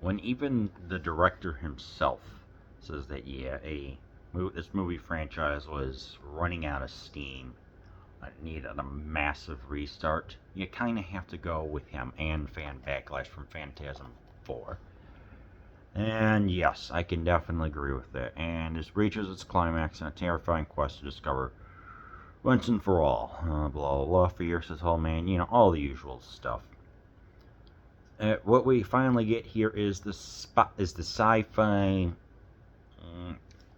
when even the director himself says that, yeah, this movie franchise was running out of steam, it needed a massive restart, you kind of have to go with him and fan backlash from Phantasm 4. And yes, I can definitely agree with that. And this reaches its climax in a terrifying quest to discover once and for all. Blah blah blah, fears his whole man, all the usual stuff. What we finally get here is the sci-fi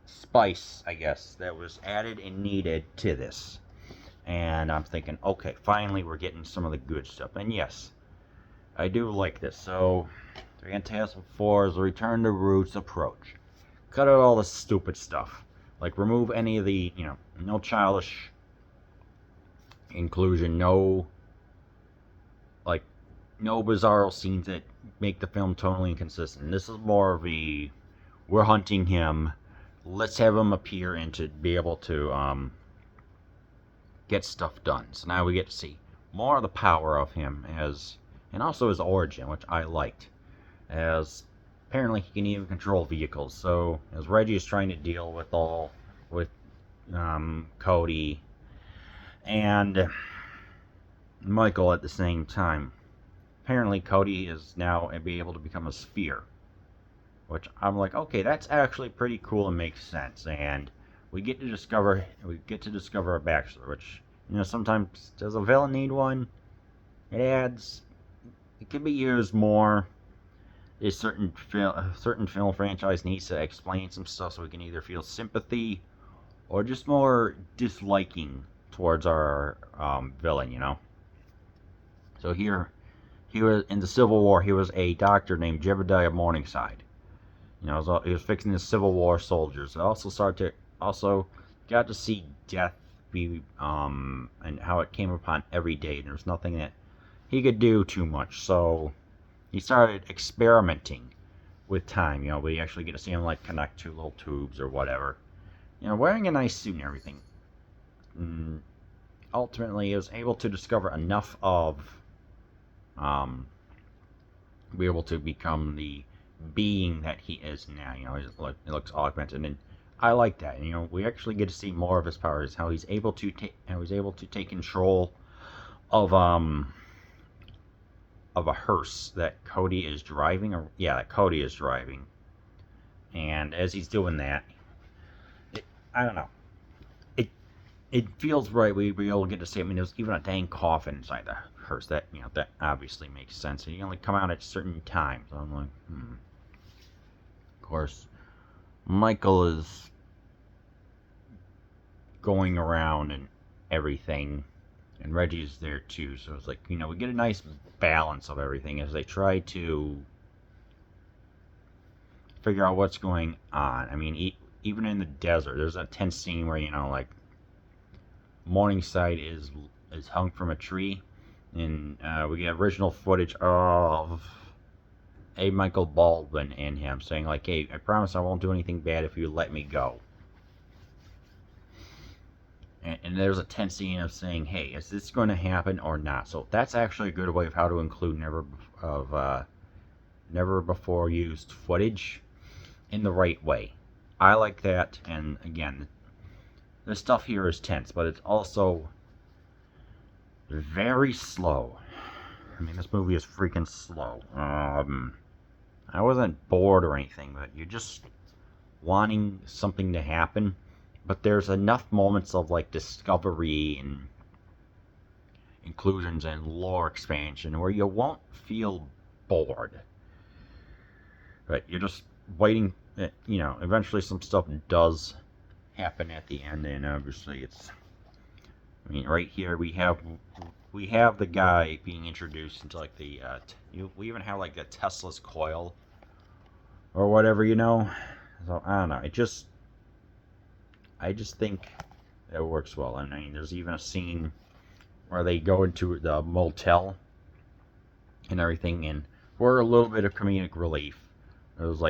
spice, I guess, that was added and needed to this. And I'm thinking, okay, finally we're getting some of the good stuff. And yes, I do like this. So, Phantasm 4 is a return to roots approach. Cut out all the stupid stuff. Like, remove any of the, no childish inclusion, no bizarro scenes that make the film totally inconsistent. This is more of we're hunting him, let's have him appear and to be able to get stuff done. So now we get to see more of the power of him and also his origin, which I liked, as apparently he can even control vehicles. So as Reggie is trying to deal with Cody and Michael at the same time, apparently Cody is now able to become a sphere, which I'm like, okay, that's actually pretty cool and makes sense. And we get to discover a backstory, which, sometimes does a villain need one? It can be used more. A certain film franchise needs to explain some stuff so we can either feel sympathy or just more disliking towards our villain, So here, he was in the Civil War. He was a doctor named Jebediah Morningside. He was fixing the Civil War soldiers. I also got to see death be and how it came upon every day. There was nothing that he could do too much, so he started experimenting with time. We actually get to see him connect two little tubes or whatever. Wearing a nice suit and everything. Ultimately, he was able to discover enough of be able to become the being that he is now. It looks augmented, and I like that. We actually get to see more of his powers, how he's able to take control of a hearse that Cody is driving, and as he's doing that, I don't know. It feels right. We'll get to see. There's even a dang coffin inside the hearse. That that obviously makes sense. And you only come out at certain times. So I'm like, Of course, Michael is going around and everything, and Reggie's there too. So it's like, we get a nice balance of everything as they try to figure out what's going on. Even in the desert, there's a tense scene where Morningside is hung from a tree, and we get original footage of a Michael Baldwin and him saying hey, I promise I won't do anything bad if you let me go. And there's a tense scene of saying, hey, is this going to happen or not? So that's actually a good way of how to include never before used footage in the right way. I like that, and again, the stuff here is tense, but it's also very slow. This movie is freaking slow. I wasn't bored or anything, but you're just wanting something to happen. But there's enough moments of discovery and inclusions and lore expansion where you won't feel bored. But you're just waiting. Eventually some stuff does happen at the end, and obviously it's. Right here we have the guy being introduced into we even have the Tesla's coil or whatever, So I don't know. I just think it works well. There's even a scene where they go into the motel and everything, and for a little bit of comedic relief, it was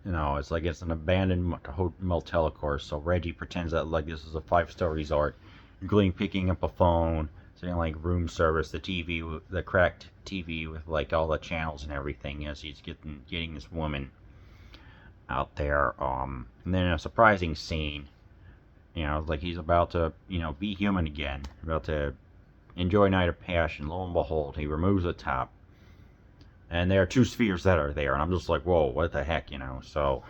it's an abandoned motel, of course. So Reggie pretends that this is a 5-star resort, including picking up a phone, getting like room service, the TV, the cracked TV with like all the channels and everything, as he's getting this woman out there. And then a surprising scene, like he's about to, be human again, about to enjoy a night of passion. Lo and behold, he removes the top, and there are two spheres that are there, and I'm just like, whoa, what the heck, So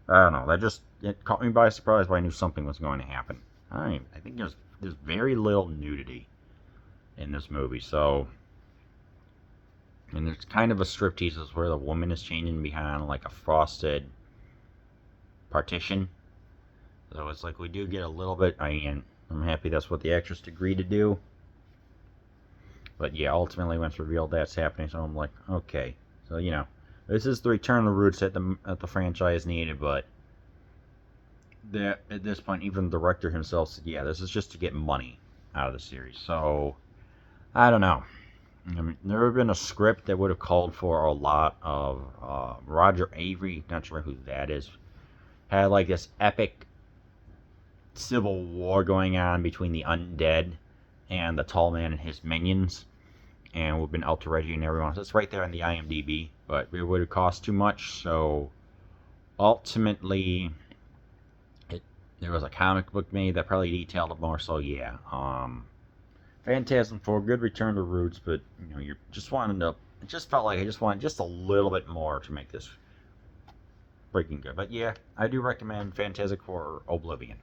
I don't know. It caught me by surprise, but I knew something was going to happen. I think there's very little nudity in this movie, and it's kind of a striptease where the woman is changing behind like a frosted partition. So it's like we do get a little bit. I'm happy that's what the actress agreed to do. But yeah, ultimately when it's revealed that's happening, so I'm like, okay, so this is the return of the roots that the franchise needed, but at this point, even the director himself said, yeah, this is just to get money out of the series. So I don't know. I mean, there would have been a script that would have called for a lot of Roger Avery, not sure who that is, had like this epic civil war going on between the undead and the tall man and his minions, and would have been Alter Reggie and everyone. So it's right there in the IMDb, but it would have cost too much, so ultimately there was a comic book made that probably detailed it more, so yeah. Phantasm 4, good return to roots, but you just wanted to. It just felt like I just wanted just a little bit more to make this freaking good. But yeah, I do recommend Phantasm 4 or OblIVion.